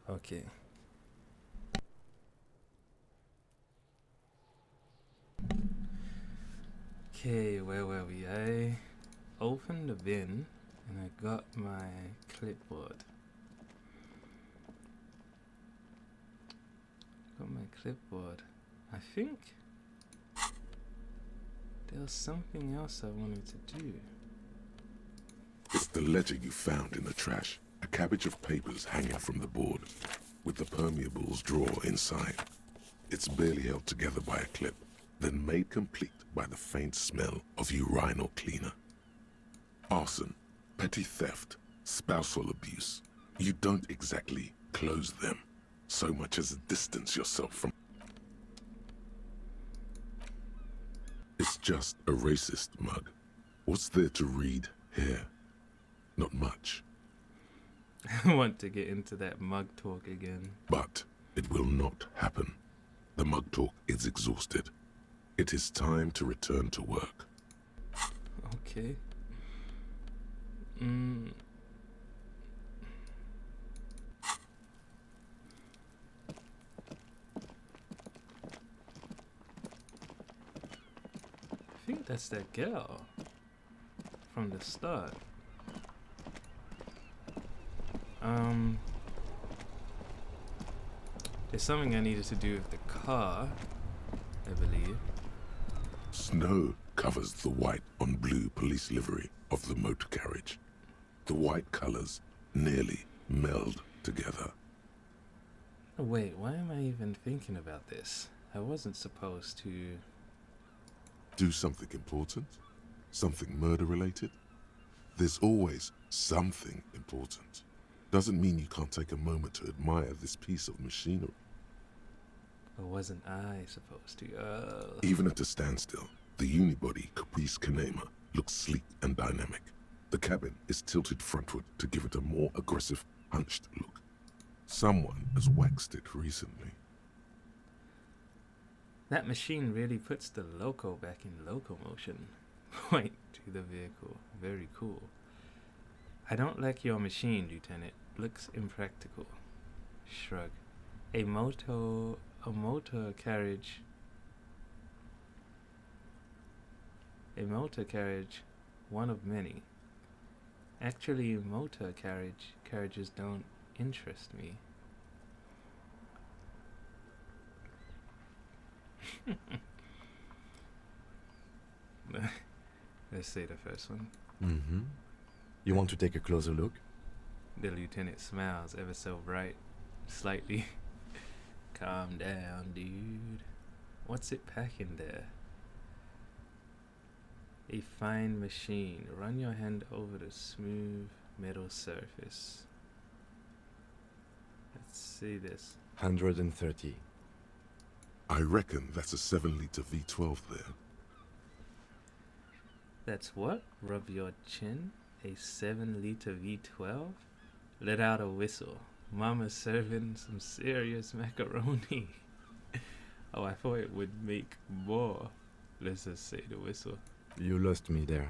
Okay. Okay, where were we? I opened the bin and I got my clipboard. I think there was something else I wanted to do. It's the letter you found in the trash. A cabbage of papers hanging from the board, with the permeables drawer inside. It's barely held together by a clip, then made complete by the faint smell of urinal cleaner. Arson, petty theft, spousal abuse. You don't exactly close them, so much as distance yourself from. It's just a racist mug. What's there to read here? Not much. I want to get into that mug talk again. But it will not happen. The mug talk is exhausted. It is time to return to work. Okay. I think that's that girl from the start. There's something I needed to do with the car, I believe. Snow covers the white on blue police livery of the motor carriage. The white colors nearly meld together. Wait, why am I even thinking about this? I wasn't supposed to... Do something important? Something murder related? There's always something important. Doesn't mean you can't take a moment to admire this piece of machinery. Or wasn't I supposed to? Even at a standstill, the unibody Caprice Kanema looks sleek and dynamic. The cabin is tilted frontward to give it a more aggressive, hunched look. Someone has waxed it recently. That machine really puts the loco back in locomotion. Point to the vehicle. Very cool. I don't like your machine, Lieutenant. Looks impractical. Shrug. A motor carriage. A motor carriage, one of many. Actually, carriages don't interest me. Let's say the first one. Mm-hmm. You want to take a closer look? The lieutenant smiles ever so bright, slightly. Calm down, dude. What's it packing there? A fine machine. Run your hand over the smooth metal surface. Let's see this. 130. I reckon that's a 7-liter V12 there. That's what? Rub your chin? A 7-liter V12? Let out a whistle. Mama's serving some serious macaroni. Oh, I thought it would make more. Let's just say the whistle. You lost me there.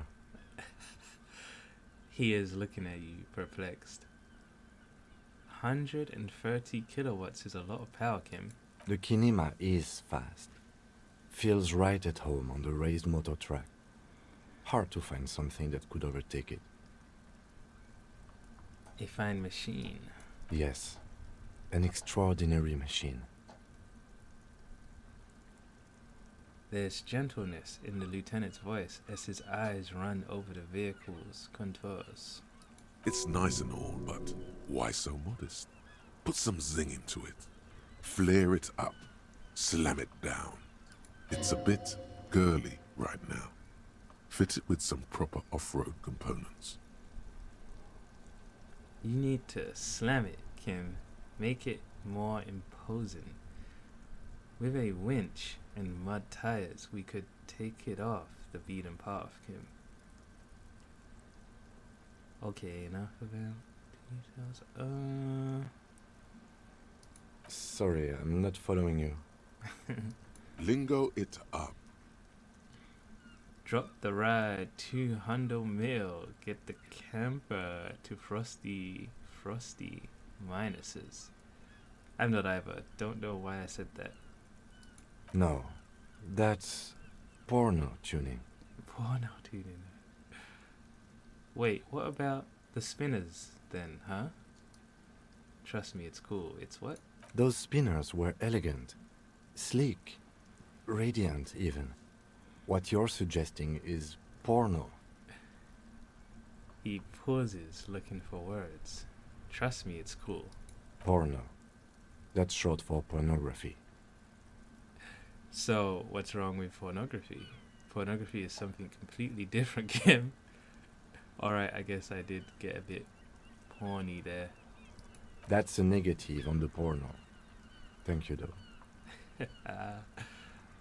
He is looking at you, perplexed. 130 kilowatts is a lot of power, Kim. The Kinema is fast. Feels right at home on the raised motor track. Hard to find something that could overtake it. A fine machine. Yes, an extraordinary machine. There's gentleness in the lieutenant's voice as his eyes run over the vehicle's contours. It's nice and all, but why so modest? Put some zing into it. Flare it up. Slam it down. It's a bit girly right now. Fit it with some proper off-road components. You need to slam it, Kim. Make it more imposing. With a winch and mud tires, we could take it off the beaten path, Kim. Okay, enough about details. Sorry, I'm not following you. Lingo it up. Drop the ride to Hundo Mill. Get the camper to frosty minuses. I'm not either. Don't know why I said that. No, that's porno tuning. Porno tuning. Wait, what about the spinners then, huh? Trust me, it's cool. It's what? Those spinners were elegant, sleek, radiant even. What you're suggesting is porno. He pauses, looking for words. Trust me, it's cool. Porno. That's short for pornography. So, what's wrong with pornography? Pornography is something completely different, Kim. Alright, I guess I did get a bit porny there. That's a negative on the porno. Thank you, though.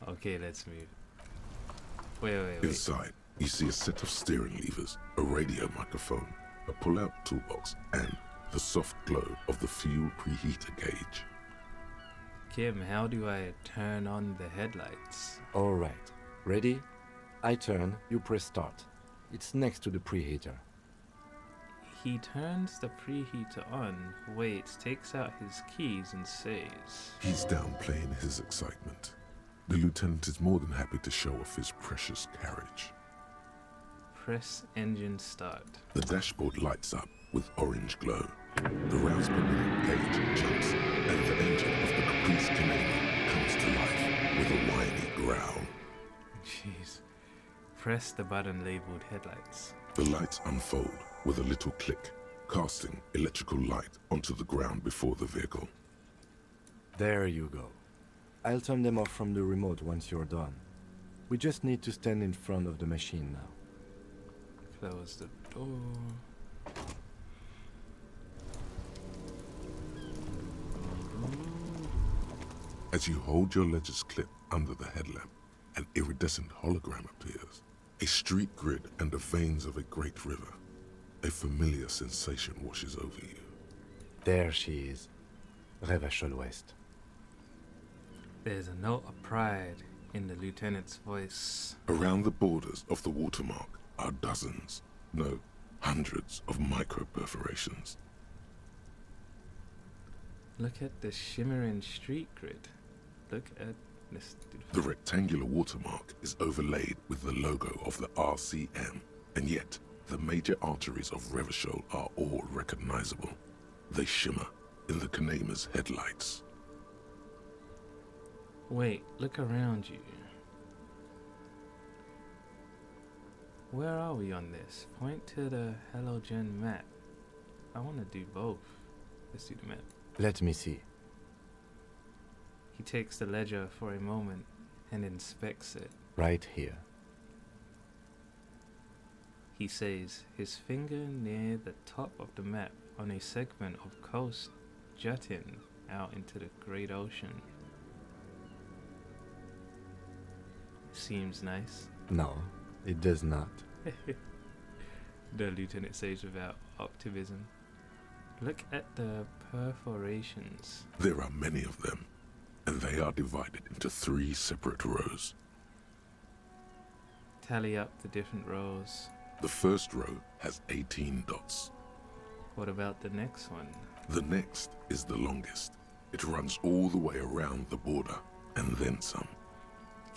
Okay, let's move. Wait. Inside, you see a set of steering levers, a radio microphone, a pull-out toolbox, and the soft glow of the fuel preheater gauge. Kim, how do I turn on the headlights? All right. Ready? I turn, you press start. It's next to the preheater. He turns the preheater on, waits, takes out his keys and says, He's downplaying his excitement. The lieutenant is more than happy to show off his precious carriage. press engine start. The dashboard lights up with orange glow. The rounds per minute gauge jumps, and the engine of the Caprice Canadian comes to life with a whiny growl. Jeez. Press the button labeled headlights. The lights unfold with a little click, casting electrical light onto the ground before the vehicle. There you go. I'll turn them off from the remote once you're done. We just need to stand in front of the machine now. Close the door. As you hold your ledger's clip under the headlamp, an iridescent hologram appears. A street grid and the veins of a great river. A familiar sensation washes over you. There she is. Revachol West. There's a note of pride in the lieutenant's voice. Around the borders of the watermark are dozens, no, hundreds of micro perforations. Look at the shimmering street grid. Look at this. The rectangular watermark is overlaid with the logo of the RCM, and yet the major arteries of Revachol are all recognizable. They shimmer in the Kanema's headlights. Wait, look around you. Where are we on this? Point to the halogen map. I want to do both. Let's do the map. Let me see. He takes the ledger for a moment and inspects it. Right here. He says, his finger near the top of the map on a segment of coast jutting out into the great ocean. Seems nice. No, it does not. The lieutenant says without optimism. Look at the perforations. There are many of them, and they are divided into 3 separate rows. Tally up the different rows. The first row has 18 dots. What about the next one? The next is the longest. It runs all the way around the border, and then some.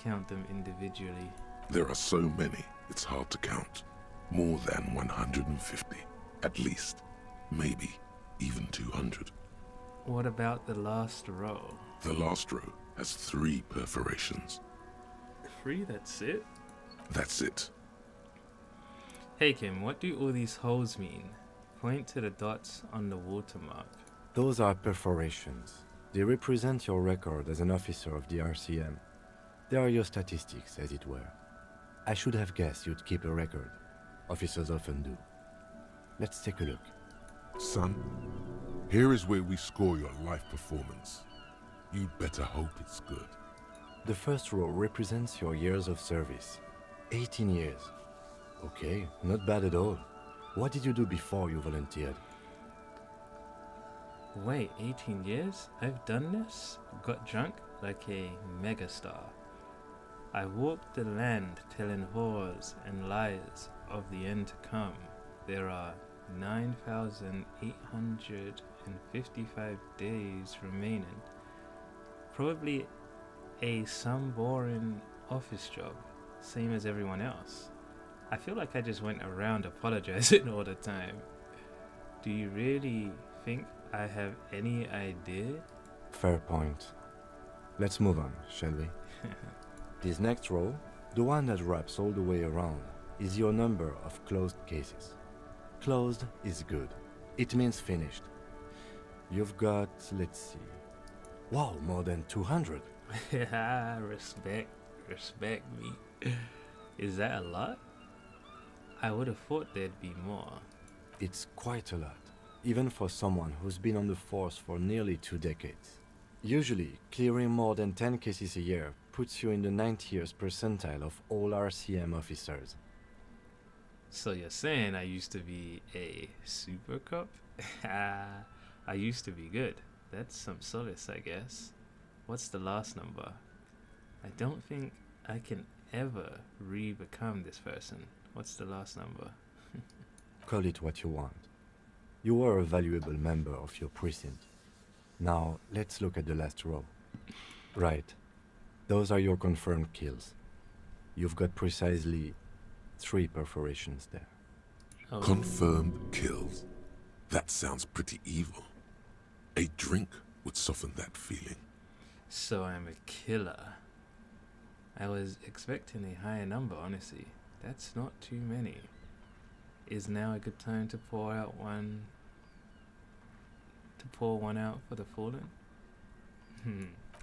Count them individually. There are so many, it's hard to count. More than 150, at least. Maybe even 200. What about the last row? The last row has 3 perforations. 3, that's it? That's it. Hey Kim, what do all these holes mean? Point to the dots on the watermark. Those are perforations. They represent your record as an officer of the RCM. They are your statistics, as it were. I should have guessed you'd keep a record. Officers often do. Let's take a look. Son, here is where we score your life performance. You'd better hope it's good. The first row represents your years of service. 18 years. Okay, not bad at all. What did you do before you volunteered? Wait, 18 years? I've done this? Got drunk like a megastar. I walked the land telling whores and lies of the end to come. There are 9,855 days remaining. Probably some boring office job, same as everyone else. I feel like I just went around apologizing all the time. Do you really think I have any idea? Fair point. Let's move on, shall we? This next row, the one that wraps all the way around, is your number of closed cases. Closed is good. It means finished. You've got, let's see. Wow, more than 200. Respect me. Is that a lot? I would have thought there'd be more. It's quite a lot, even for someone who's been on the force for nearly 2 decades. Usually, clearing more than 10 cases a year puts you in the 90th percentile of all RCM officers. So you're saying I used to be a super cop? I used to be good. That's some solace, I guess. What's the last number? I don't think I can ever re-become this person. What's the last number? Call it what you want. You were a valuable member of your precinct. Now, let's look at the last row. Right. Those are your confirmed kills. You've got precisely 3 perforations there. Oh. Confirmed kills. That sounds pretty evil. A drink would soften that feeling. So I'm a killer. I was expecting a higher number, honestly. That's not too many. Is now a good time to pour one out for the fallen?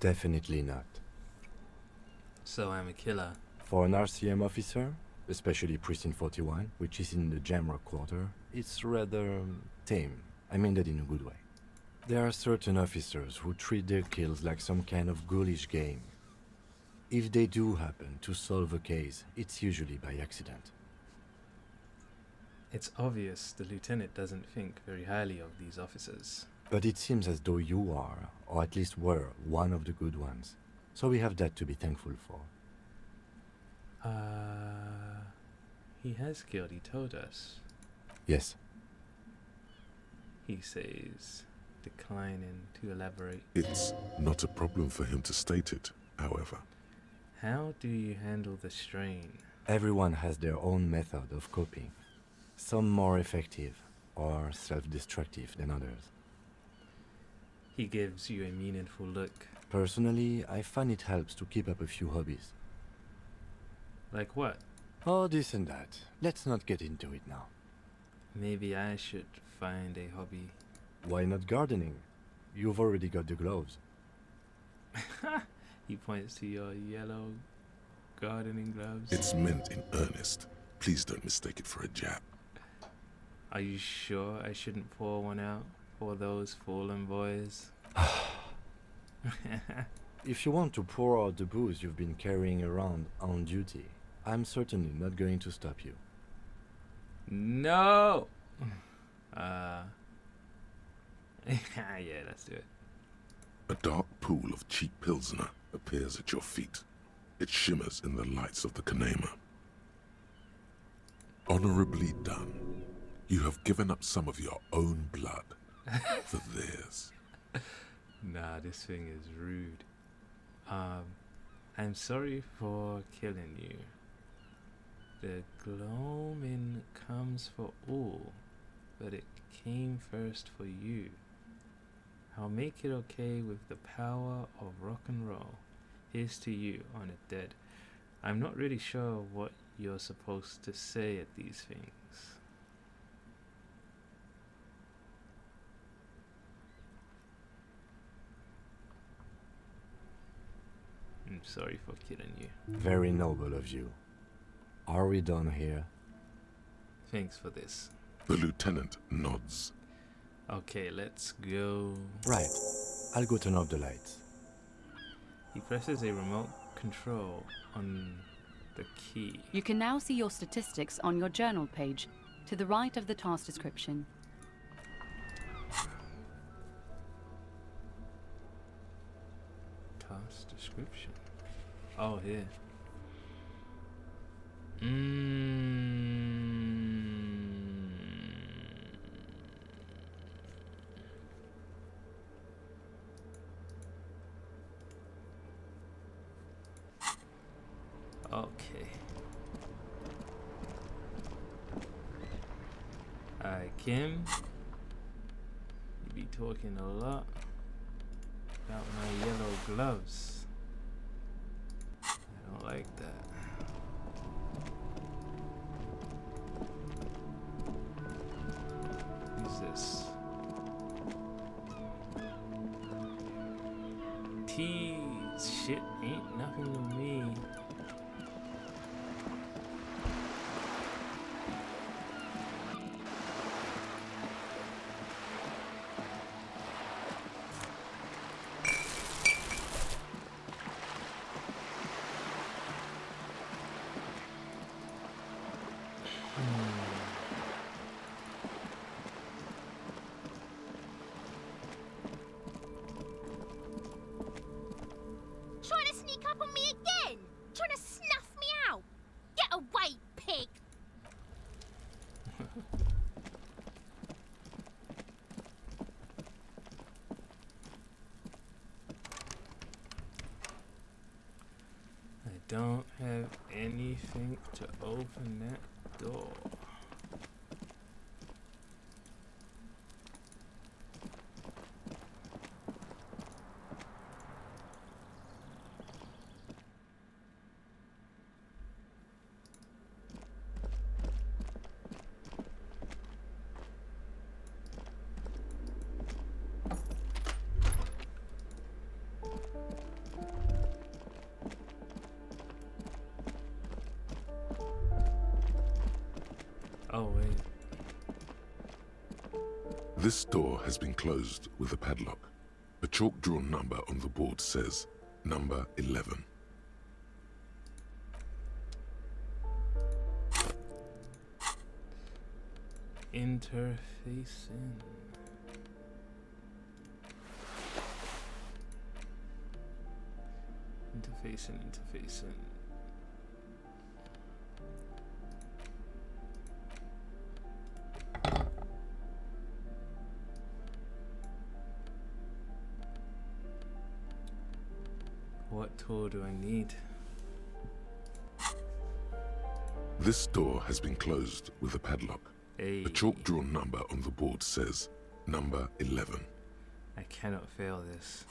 Definitely not. So I'm a killer. For an RCM officer, especially Precinct 41, which is in the Jamrock quarter, it's rather tame. I mean that in a good way. There are certain officers who treat their kills like some kind of ghoulish game. If they do happen to solve a case, it's usually by accident. It's obvious the lieutenant doesn't think very highly of these officers. But it seems as though you are, or at least were, one of the good ones. So we have that to be thankful for. He has killed, he told us. Yes. He says, declining to elaborate. It's not a problem for him to state it, however. How do you handle the strain? Everyone has their own method of coping. Some more effective or self-destructive than others. He gives you a meaningful look. Personally, I find it helps to keep up a few hobbies. Like what? Oh, this and that. Let's not get into it now. Maybe I should find a hobby. Why not gardening? You've already got the gloves. He points to your yellow gardening gloves. It's meant in earnest. Please don't mistake it for a jab. Are you sure I shouldn't pour one out for those fallen boys? If you want to pour out the booze you've been carrying around on duty, I'm certainly not going to stop you. No! Yeah, let's do it. A dark pool of cheap Pilsner appears at your feet. It shimmers in the lights of the Kanema. Honorably done. You have given up some of your own blood for theirs. Nah, this thing is rude. I'm sorry for killing you. The gloaming comes for all, but it came first for you. I'll make it okay with the power of rock and roll. Here's to you, honored dead. I'm not really sure what you're supposed to say at these things. I'm sorry for killing you. Very noble of you. Are we done here? Thanks for this. The lieutenant nods. Okay, let's go. Right. I'll go turn off the lights. He presses a remote control on the key. You can now see your statistics on your journal page, to the right of the task description. Task description. Oh, here. Alright, Kim. You be talking a lot about my yellow gloves. I don't like that. Who's this? Tease. Shit ain't nothing to me. Trying to sneak up on me again? Trying to snuff me out? Get away, pig! I don't have anything to open that door. Oh, wait. This door has been closed with a padlock. A chalk-drawn number on the board says number 11. Interfacing. Interfacing. What tool do I need? This door has been closed with a padlock. Hey, A chalk-drawn number on the board says number 11. I cannot fail this.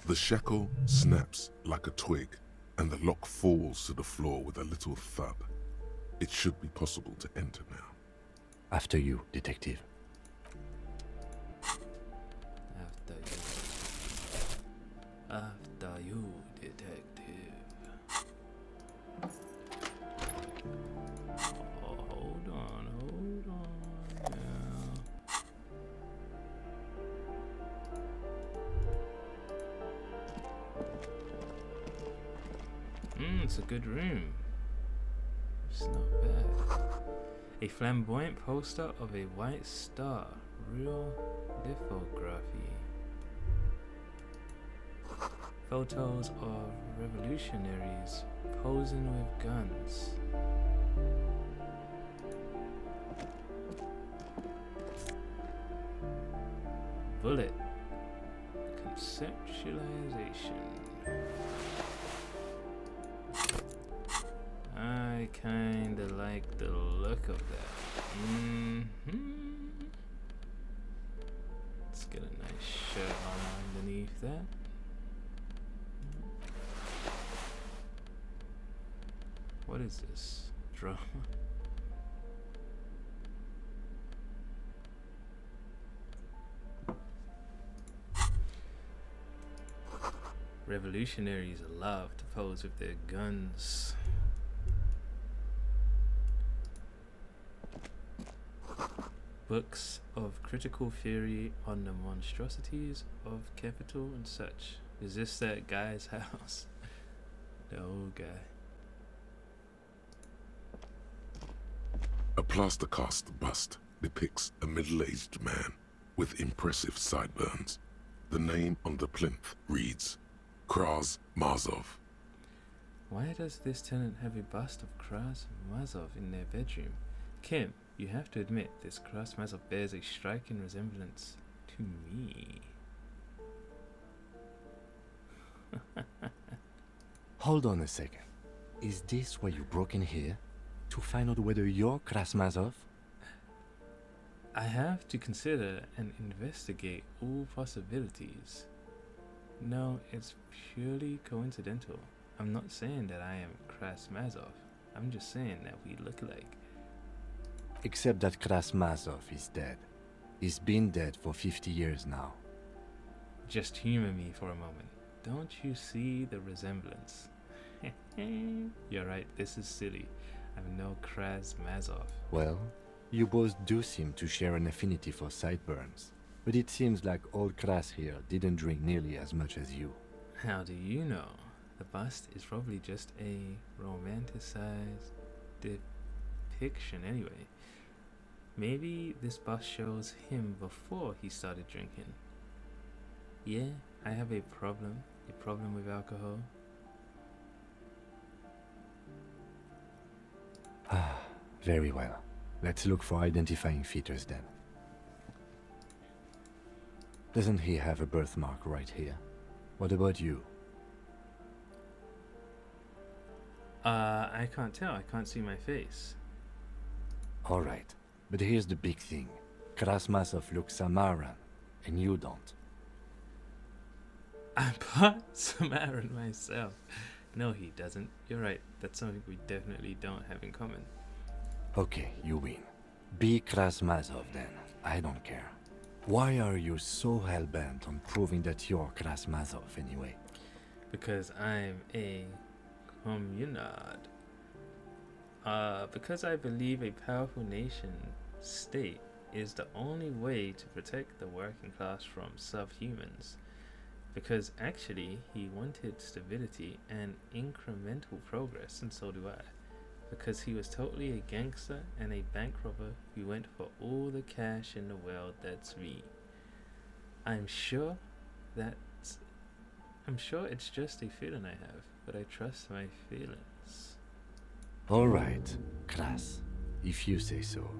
The shackle snaps like a twig, and the lock falls to the floor with a little thud. It should be possible to enter now. After you, detective. After you, detective. Oh, hold on now. It's a good room. It's not bad. A flamboyant poster of a white star. Real lithography. Photos of revolutionaries posing with guns. Bullet. Conceptualization. I kinda like the look of that. Let's get a nice shirt on underneath that. What is this? Drama? Revolutionaries love to pose with their guns. Books of critical theory on the monstrosities of capital and such. Is this that guy's house? The old guy. A plaster cast bust depicts a middle-aged man with impressive sideburns. The name on the plinth reads Kraz Mazov. Why does this tenant have a bust of Kraz Mazov in their bedroom? Kim, you have to admit this Kraz Mazov bears a striking resemblance to me. Hold on a second. Is this why you broke in here? To find out whether you're Krasmazov? I have to consider and investigate all possibilities. No, it's purely coincidental. I'm not saying that I am Krasmazov. I'm just saying that we look alike. Except that Krasmazov is dead. He's been dead for 50 years now. Just humor me for a moment. Don't you see the resemblance? You're right, this is silly. I'm no Krasmazov. Well, you both do seem to share an affinity for sideburns. But it seems like old Kras here didn't drink nearly as much as you. How do you know? The bust is probably just a romanticized depiction anyway. Maybe this bust shows him before he started drinking. Yeah, I have a problem with alcohol. Very well. Let's look for identifying features then. Doesn't he have a birthmark right here? What about you? I can't tell. I can't see my face. Alright, but here's the big thing. Krasmazov looks Samaran, and you don't. I'm part Samaran myself. No, he doesn't. You're right. That's something we definitely don't have in common. Okay, you win. Be Krasmazov then. I don't care. Why are you so hell-bent on proving that you're Krasmazov anyway? Because I'm a communard. Because I believe a powerful nation state is the only way to protect the working class from subhumans. Because actually, he wanted stability and incremental progress, and so do I. Because he was totally a gangster and a bank robber who went for all the cash in the world. That's me. I'm sure it's just a feeling I have, but I trust my feelings. Alright, Kras, if you say so.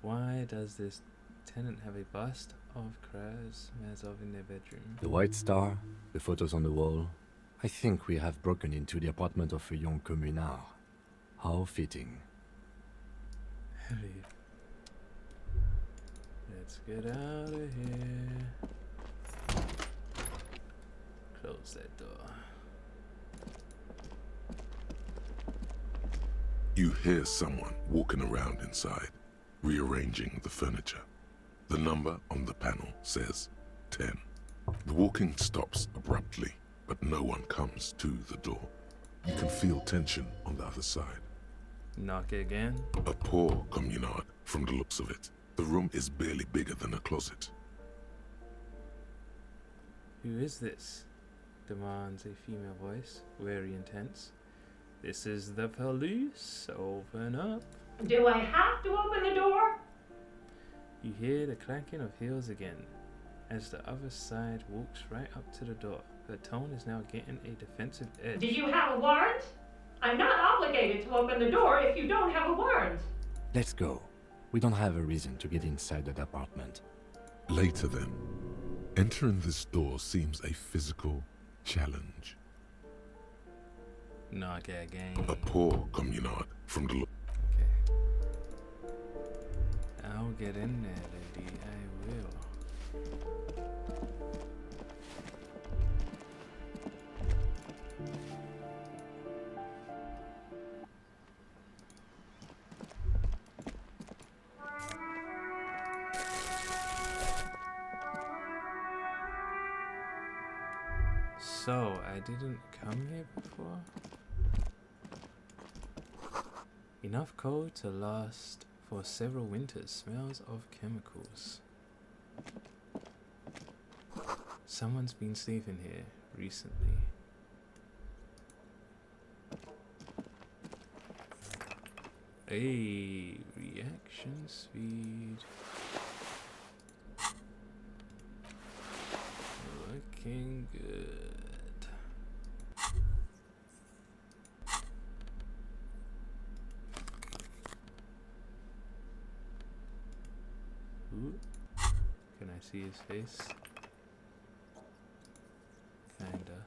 Why does this tenant have a bust of Krasmazov in their bedroom? The White Star, the photos on the wall. I think we have broken into the apartment of a young communard. How fitting. Heavy. Let's get out of here. Close that door. You hear someone walking around inside, rearranging the furniture. The number on the panel says 10. The walking stops abruptly, but no one comes to the door. You can feel tension on the other side. Knock again. A poor communard, from the looks of it. The room is barely bigger than a closet. Who is this? Demands a female voice, very intense. This is the police. Open up. Do I have to open the door? You hear the clanking of heels again, as the other side walks right up to the door. Her tone is now getting a defensive edge. Do you have a warrant? I'm not obligated to open the door if you don't have a warrant. Let's go. We don't have a reason to get inside that apartment. Later then, entering this door seems a physical challenge. Knock again. A poor communard, from the look. Okay. I'll get in there, lady. I will. So, I didn't come here before? Enough code to last for several winters. Smells of chemicals. Someone's been sleeping here recently. Hey, reaction speed. Looking good. Ooh. Can I see his face? Kinda.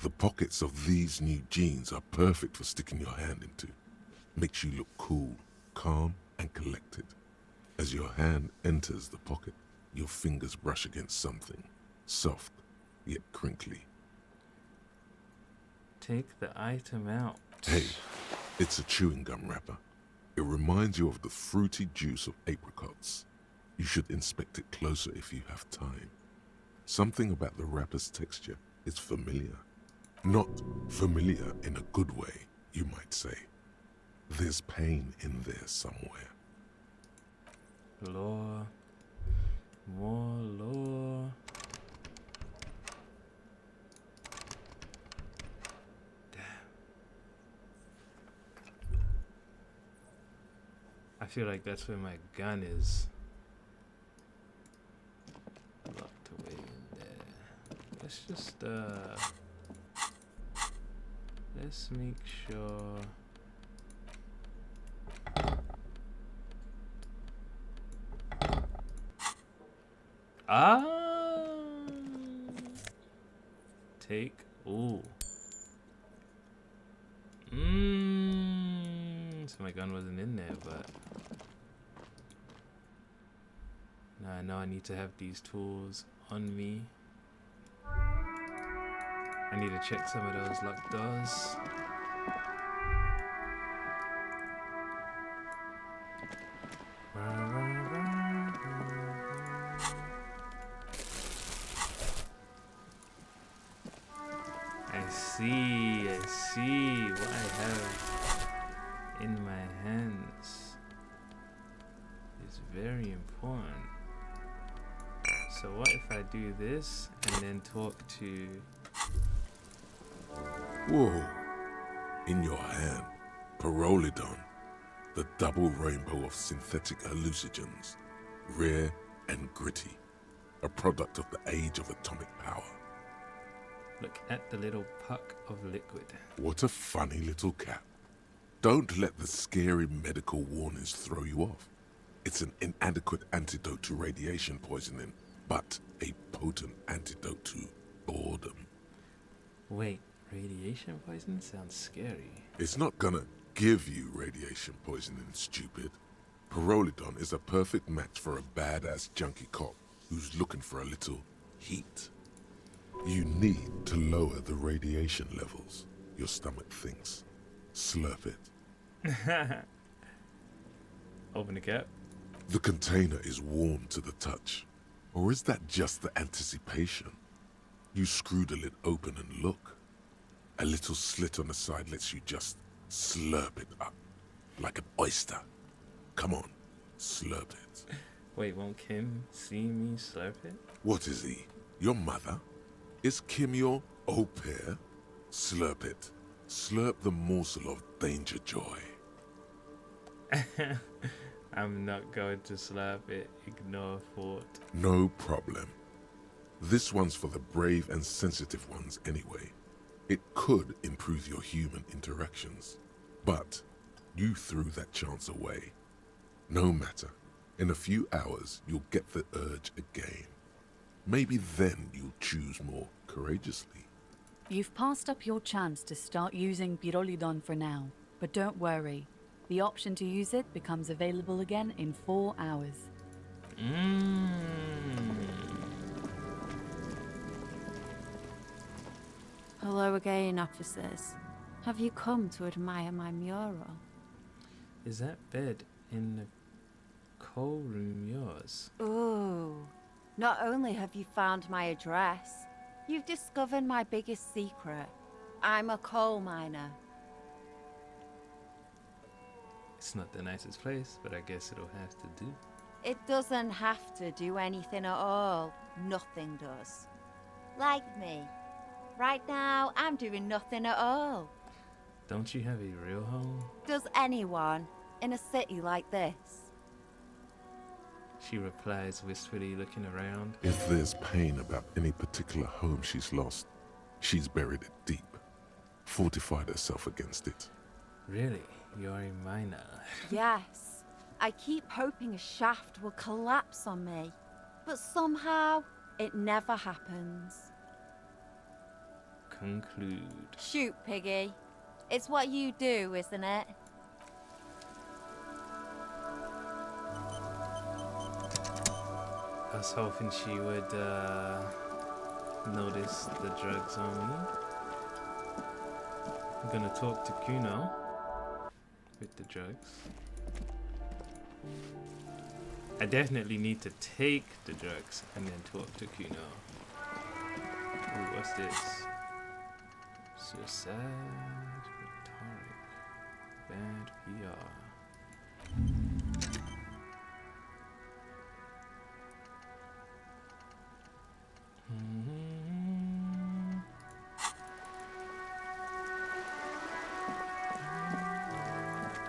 The pockets of these new jeans are perfect for sticking your hand into. Makes you look cool, calm, and collected. As your hand enters the pocket, your fingers brush against something, soft, yet crinkly. Take the item out. Hey, it's a chewing gum wrapper. It reminds you of the fruity juice of apricots. You should inspect it closer if you have time. Something about the wrapper's texture is familiar. Not familiar in a good way, you might say. There's pain in there somewhere. Lore. More lore. Damn. I feel like that's where my gun is. Locked away in there. Let's just, let's make sure. Take. Ooh. So my gun wasn't in there, but now I know I need to have these tools on me. I need to check some of those locked doors. I see what I have in my hands is very important. So what if I do this and then talk to... Whoa. In your hand, Pyrrolidon, the double rainbow of synthetic hallucinogens, rare and gritty, a product of the age of atomic power. Look at the little puck of liquid. What a funny little cat. Don't let the scary medical warnings throw you off. It's an inadequate antidote to radiation poisoning, but a potent antidote to boredom. Wait, radiation poisoning sounds scary. It's not gonna give you radiation poisoning, stupid. Pyrrolidon is a perfect match for a badass junkie cop who's looking for a little heat. You need to lower the radiation levels, your stomach thinks. Slurp it. Open the cap. The container is warm to the touch. Or is that just the anticipation? You screw the lid open and look. A little slit on the side lets you just slurp it up. Like an oyster. Come on, slurp it. Wait, won't Kim see me slurp it? What is he? Your mother? Is Kim your au pair? Slurp it. Slurp the morsel of danger joy. I'm not going to slurp it. Ignore thought. No problem. This one's for the brave and sensitive ones anyway. It could improve your human interactions. But you threw that chance away. No matter. In a few hours, you'll get the urge again. Maybe then you'll choose more courageously. You've passed up your chance to start using Pyrrolidon for now, but don't worry. The option to use it becomes available again in 4 hours. Hello again, officers. Have you come to admire my mural? Is that bed in the coal room yours? Ooh. Not only have you found my address, you've discovered my biggest secret. I'm a coal miner. It's not the nicest place, but I guess it'll have to do. It doesn't have to do anything at all. Nothing does. Like me. Right now, I'm doing nothing at all. Don't you have a real home? Does anyone in a city like this? She replies wistfully, looking around. If there's pain about any particular home she's lost, she's buried it deep, fortified herself against it. Really? You're a miner? Yes. I keep hoping a shaft will collapse on me, but somehow it never happens. conclude. Shoot, Piggy. It's what you do, isn't it? I was hoping she would notice the drugs on me. I'm gonna talk to Kuno with the drugs. I definitely need to take the drugs and then talk to Kuno. Ooh, what's this? Suicide, rhetoric, bad PR.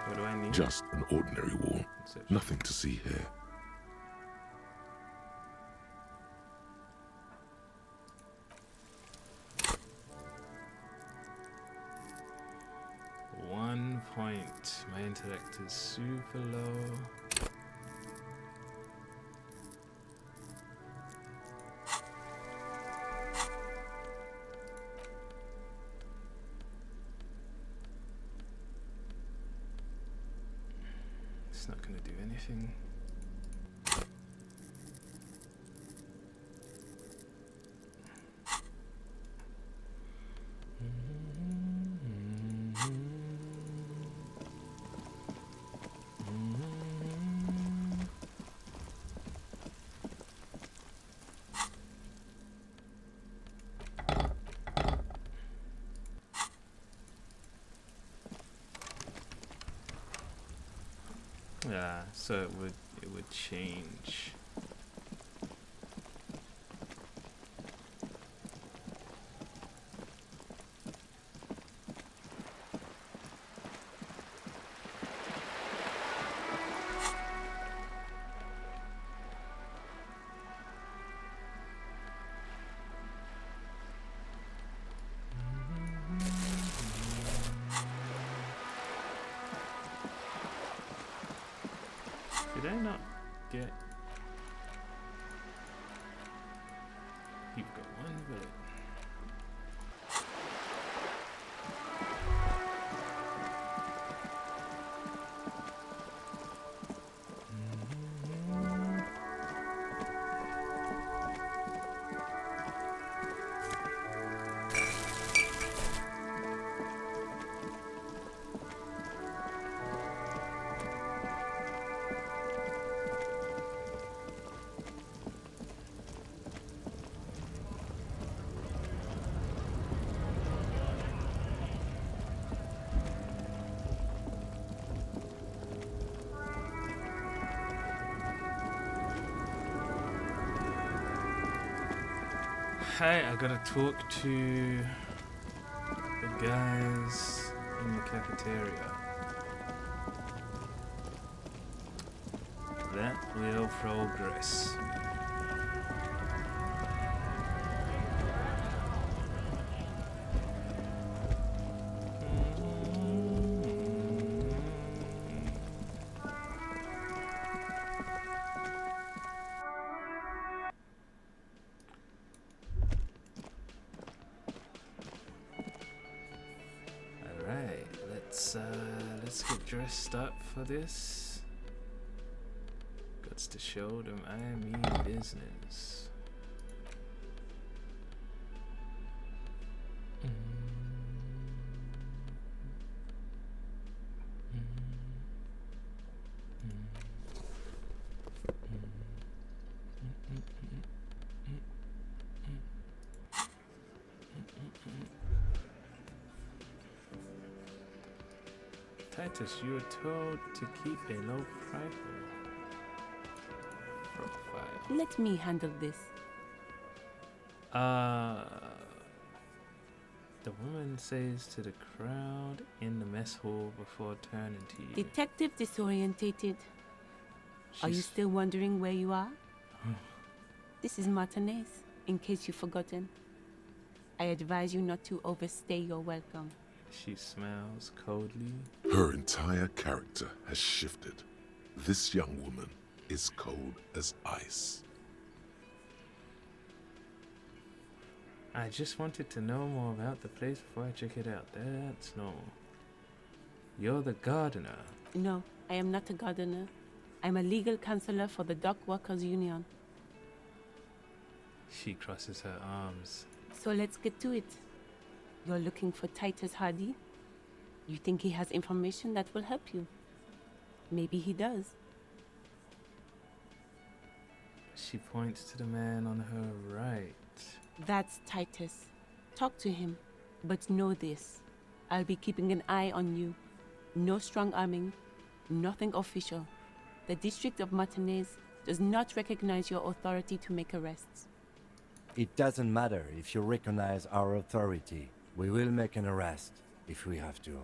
What do I need? Just an ordinary wall. Inception. Nothing to see here. One point. My intellect is super low. It's not gonna do anything. Yeah, so it would change. Did I not get... You've got one bullet. Hi, I gotta talk to the guys in the cafeteria. That will progress. Let's get dressed up for this. Gots to show them I mean business. Titus, you are told to keep a low profile. Let me handle this. The woman says to the crowd in the mess hall before turning to you. Detective disorientated. Are you still wondering where you are? This is Martinez, in case you've forgotten. I advise you not to overstay your welcome. She smiles coldly. Her entire character has shifted. This young woman is cold as ice. I just wanted to know more about the place before I check it out. That's normal. You're the gardener. No, I am not a gardener. I'm a legal counselor for the Dock Workers Union. She crosses her arms. So let's get to it. You're looking for Titus Hardie? You think he has information that will help you? Maybe he does. She points to the man on her right. That's Titus. Talk to him. But know this. I'll be keeping an eye on you. No strong arming. Nothing official. The District of Martinez does not recognize your authority to make arrests. It doesn't matter if you recognize our authority. We will make an arrest if we have to.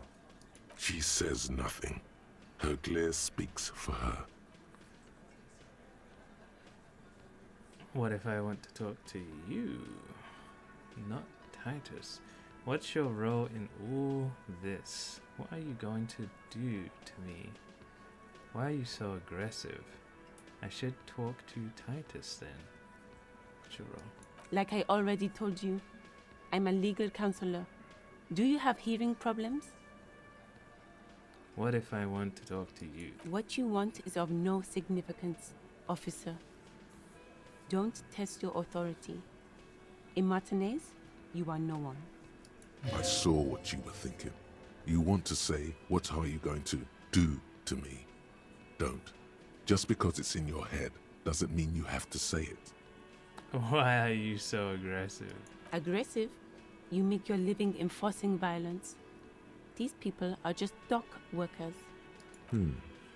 She says nothing. Her glare speaks for her. What if I want to talk to you? Not Titus. What's your role in all this? What are you going to do to me? Why are you so aggressive? I should talk to Titus then. What's your role? Like I already told you, I'm a legal counselor. Do you have hearing problems? What if I want to talk to you? What you want is of no significance, officer. Don't test your authority. In Martinez, you are no one. I saw what you were thinking. You want to say, what are you going to do to me? Don't. Just because it's in your head doesn't mean you have to say it. Why are you so aggressive? Aggressive? You make your living enforcing violence. These people are just dock workers.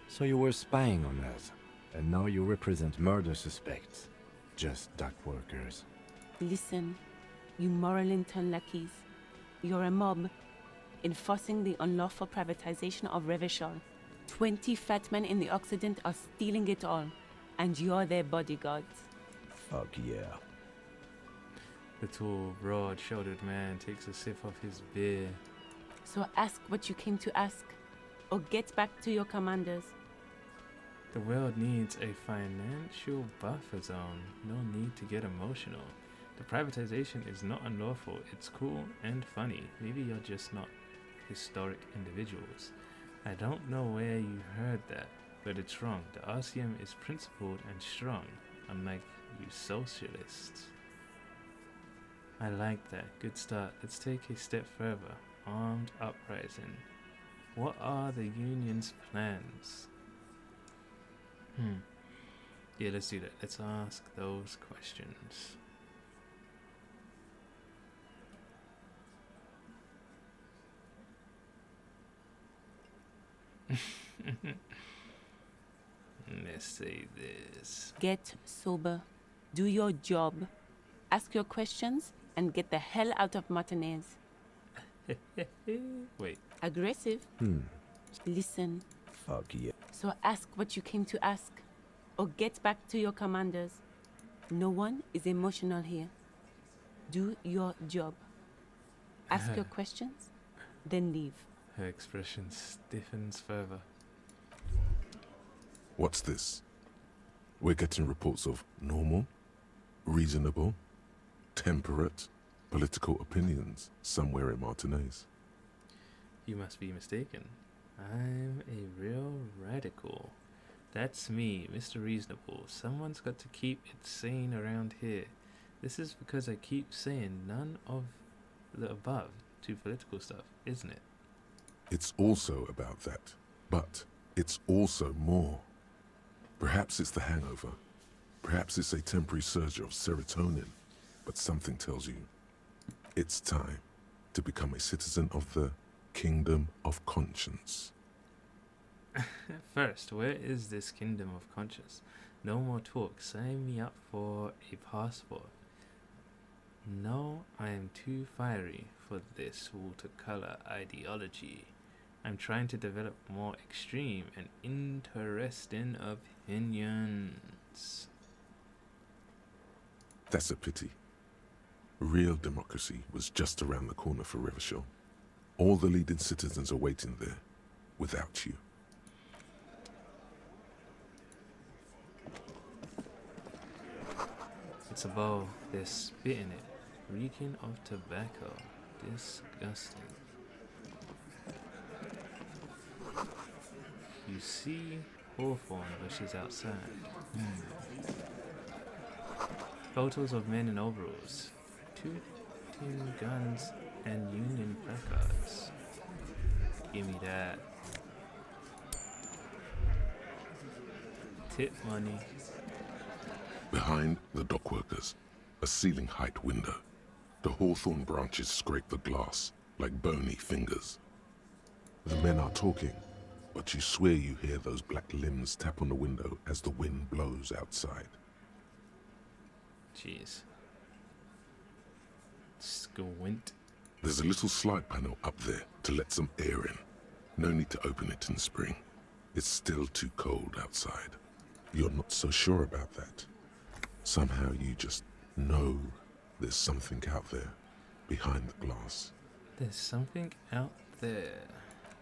So you were spying on us, and now you represent murder suspects. Just dock workers. Listen, you Moralington lackeys. You're a mob, enforcing the unlawful privatization of Revachol. 20 fat men in the Occident are stealing it all, and you're their bodyguards. Fuck yeah. The tall, broad-shouldered man takes a sip of his beer. So ask what you came to ask, or get back to your commanders. The world needs a financial buffer zone. No need to get emotional. The privatization is not unlawful. It's cool and funny. Maybe you're just not historic individuals. I don't know where you heard that, but it's wrong. The RCM is principled and strong, unlike you socialists. I like that. Good start. Let's take a step further. Armed uprising. What are the union's plans? Yeah, let's do that. Let's ask those questions. Let's say this. Get sober. Do your job. Ask your questions and get the hell out of Martinez. Wait. Aggressive? Listen. Fuck yeah. So ask what you came to ask, or get back to your commanders. No one is emotional here. Do your job. Ask your questions, then leave. Her expression stiffens further. What's this? We're getting reports of normal, reasonable, temperate political opinions somewhere in Martinez. You must be mistaken. I'm a real radical. That's me, Mr. Reasonable. Someone's got to keep it sane around here. This is because I keep saying none of the above to political stuff, isn't it? It's also about that, but it's also more. Perhaps it's the hangover. Perhaps it's a temporary surge of serotonin, but something tells you it's time to become a citizen of the Kingdom of Conscience. First, where is this kingdom of conscience? No more talk. Sign me up for a passport. No, I am too fiery for this watercolor ideology. I'm trying to develop more extreme and interesting opinions. That's a pity. Real democracy was just around the corner for Revachol. All the leading citizens are waiting there, without you. It's a bowl. There's spit in it. Reeking of tobacco. Disgusting. You see hawthorn bushes outside. Photos of men in overalls. 2 tin guns and Union placards. Give me that. Tip money. Behind the dockworkers, a ceiling height window. The hawthorn branches scrape the glass like bony fingers. The men are talking, but you swear you hear those black limbs tap on the window as the wind blows outside. Jeez. Squint. There's a little slide panel up there to let some air in. No need to open it in spring. It's still too cold outside. You're not so sure about that. Somehow you just know there's something out there behind the glass. There's something out there.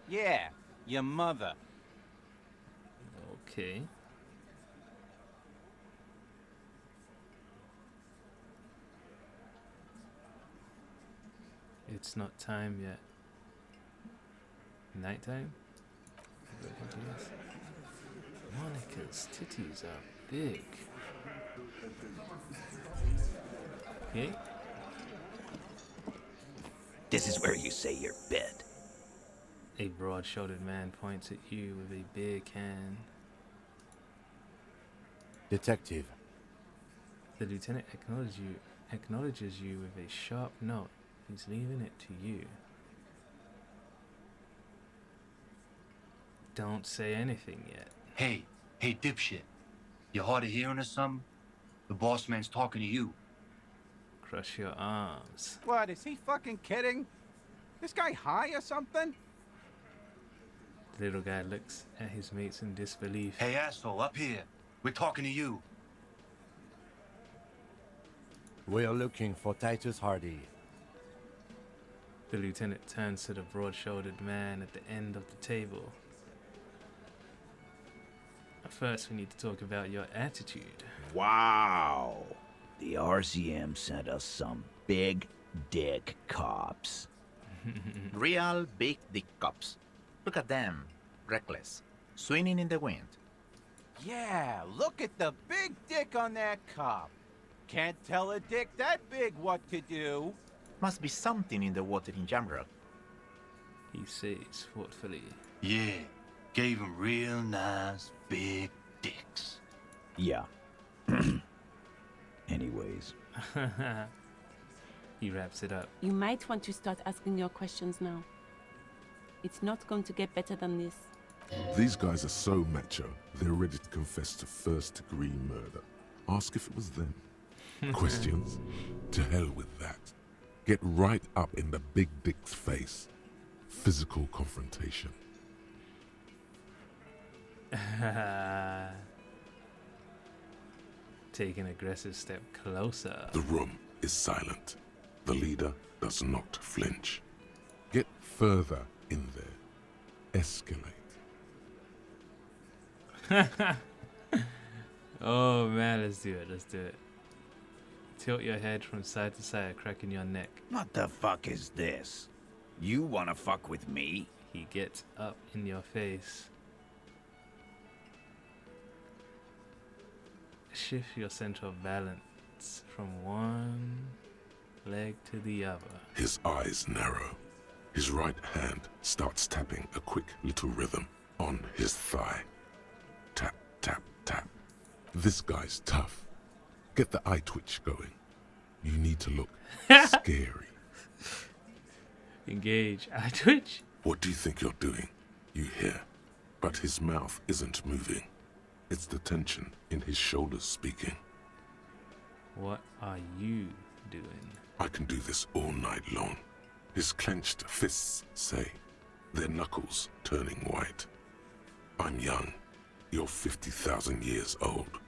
Yeah, your mother. Okay. It's not time yet. Nighttime? Yes. Monica's titties are big. Okay. This is where you say your bed. A broad-shouldered man points at you with a big hand. Detective, The lieutenant acknowledges you with a sharp note. He's leaving it to you. Don't say anything yet. Hey, dipshit. You hard of hearing or something? The boss man's talking to you. Crush your arms. What, is he fucking kidding? This guy high or something? The little guy looks at his mates in disbelief. Hey, asshole, up here. We're talking to you. we are looking for Titus Hardie. The lieutenant turns to the broad-shouldered man at the end of the table. First, we need to talk about your attitude. Wow. The RCM sent us some big dick cops. Real big dick cops. Look at them. Reckless. Swinging in the wind. Yeah, look at the big dick on that cop. Can't tell a dick that big what to do. Must be something in the water in Jamrock. He says thoughtfully. Yeah, gave him real nice big dicks. Yeah. Anyways. He wraps it up. You might want to start asking your questions now. It's not going to get better than this. These guys are so macho, they're ready to confess to first-degree murder. Ask if it was them. Questions? To hell with that. Get right up in the big dick's face. Physical confrontation. Take an aggressive step closer. The room is silent. The leader does not flinch. Get further in there. Escalate. Oh man, let's do it, let's do it. Tilt your head from side to side, cracking your neck. What the fuck is this? You wanna fuck with me? He gets up in your face. Shift your center of balance from one leg to the other. His eyes narrow. His right hand starts tapping a quick little rhythm on his thigh. Tap, tap, tap. This guy's tough. Get the eye twitch going. You need to look scary. Engage. Eye twitch. What do you think you're doing? You hear. But his mouth isn't moving. It's the tension in his shoulders speaking. What are you doing? I can do this all night long. His clenched fists say, their knuckles turning white. I'm young. You're 50,000 years old.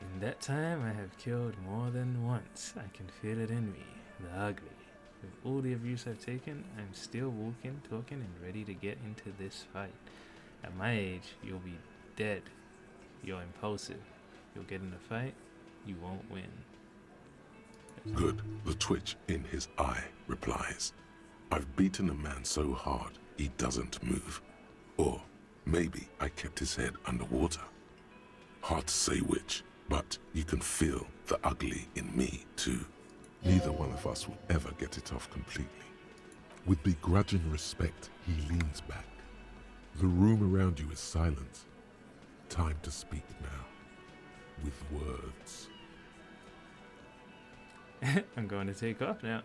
In that time, I have killed more than once. I can feel it in me, the ugly. With all the abuse I've taken, I'm still walking, talking, and ready to get into this fight. At my age, you'll be dead. You're impulsive. You'll get in a fight, you won't win. Good. The twitch in his eye replies. I've beaten a man so hard he doesn't move. Or maybe I kept his head underwater. Hard to say which, but you can feel the ugly in me too. Neither one of us will ever get it off completely. With begrudging respect, he leans back. The room around you is silent. Time to speak now. With words. I'm going to take off now.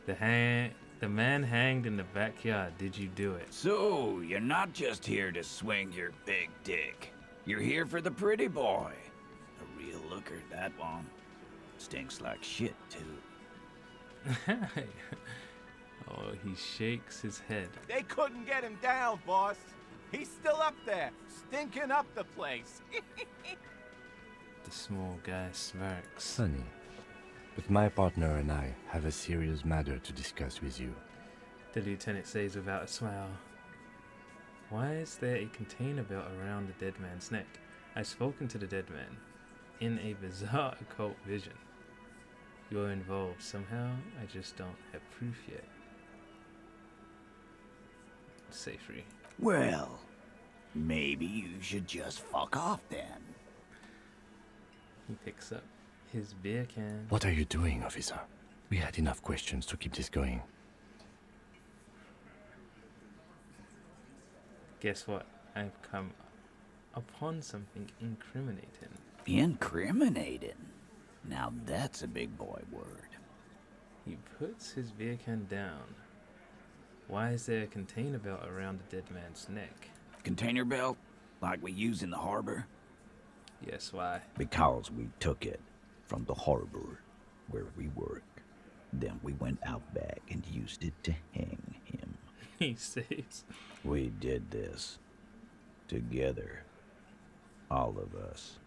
The man hanged in the backyard. Did you do it? So, you're not just here to swing your big dick. You're here for the pretty boy. A real looker, that one. Stinks like shit, too. Oh, he shakes his head. They couldn't get him down, boss. He's still up there, stinking up the place. The small guy smirks. Funny, but my partner and I have a serious matter to discuss with you. The lieutenant says without a smile. Why is there a container belt around the dead man's neck? I've spoken to the dead man in a bizarre occult vision. You're involved somehow, I just don't have proof yet. Say free. Well, maybe you should just fuck off then. He picks up his beer can. What are you doing, officer? We had enough questions to keep this going. Guess what? I've come upon something incriminating. Incriminating? Now that's a big boy word. He puts his beer can down. Why is there a container belt around the dead man's neck? Container belt? Like we use in the harbor? Yes, why? Because we took it from the harbor where we work. Then we went out back and used it to hang him. He says. We did this together. All of us.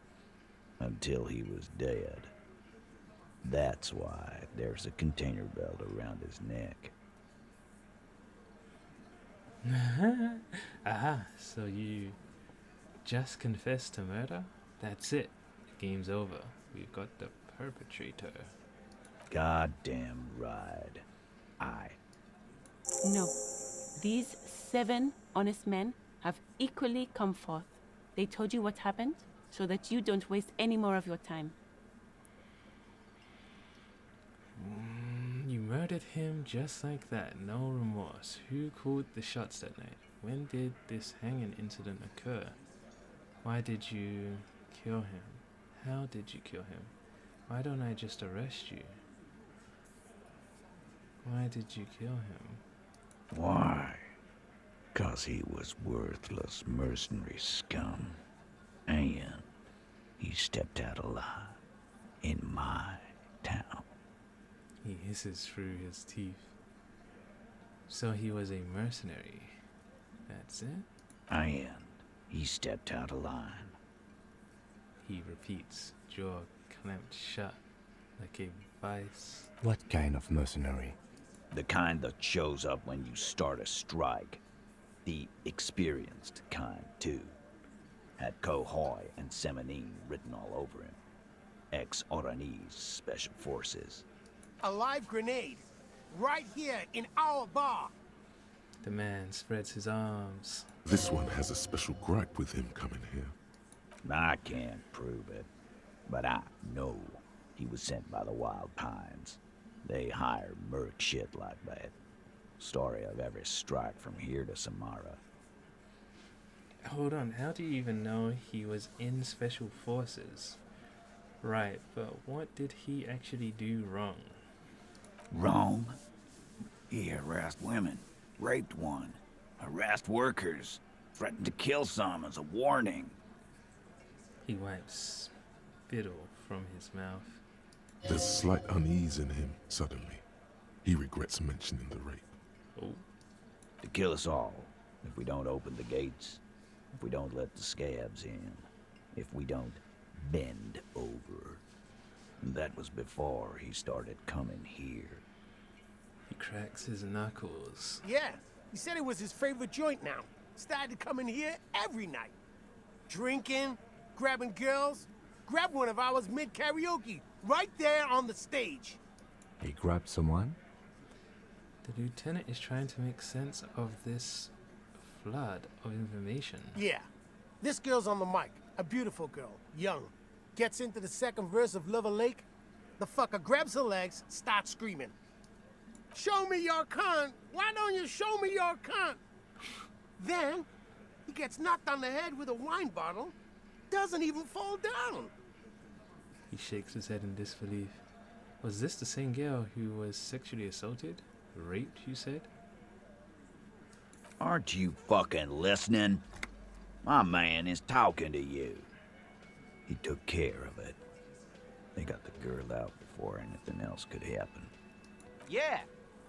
Until he was dead. That's why there's a container belt around his neck. Aha, so you just confessed to murder? That's it. The game's over. We've got the perpetrator. Goddamn right. No. These 7 honest men have equally come forth. They told you what happened so that you don't waste any more of your time. You murdered him just like that, no remorse. Who called the shots that night? When did this hanging incident occur? Why did you kill him? How did you kill him? Why don't I just arrest you? Why did you kill him? Why? 'Cause he was worthless mercenary scum. And he stepped out alive in my town. He hisses through his teeth. So he was a mercenary. That's it? And he stepped out of line. He repeats, jaw clamped shut like a vice. What kind of mercenary? The kind that shows up when you start a strike. The experienced kind, too. Had Kohoi and Semenine written all over him. Ex-Oranese Special Forces. A live grenade, right here in our bar. The man spreads his arms. This one has a special gripe with him coming here. I can't prove it, but I know he was sent by the Wild Pines. They hire merc shit like that. Story of every strike from here to Samara. Hold on, how do you even know he was in Special Forces? Right, but what did he actually do wrong? Wrong? He harassed women, raped one, harassed workers, threatened to kill some as a warning. He wipes spittle from his mouth. There's slight unease in him suddenly. He regrets mentioning the rape. Oh. To kill us all, if we don't open the gates, if we don't let the scabs in, if we don't bend over. That was before he started coming here. He cracks his knuckles. Yeah, he said it was his favorite joint now. Started to come in here every night. Drinking, grabbing girls. Grab one of ours mid-karaoke, right there on the stage. He grabbed someone? The lieutenant is trying to make sense of this flood of information. Yeah. This girl's on the mic. A beautiful girl. Young. Gets into the second verse of Lover Lake. The fucker grabs her legs, starts screaming. Show me your cunt! Why don't you show me your cunt? Then, he gets knocked on the head with a wine bottle. Doesn't even fall down. He shakes his head in disbelief. Was this the same girl who was sexually assaulted? Raped, you said? Aren't you fucking listening? My man is talking to you. He took care of it. They got the girl out before anything else could happen. Yeah,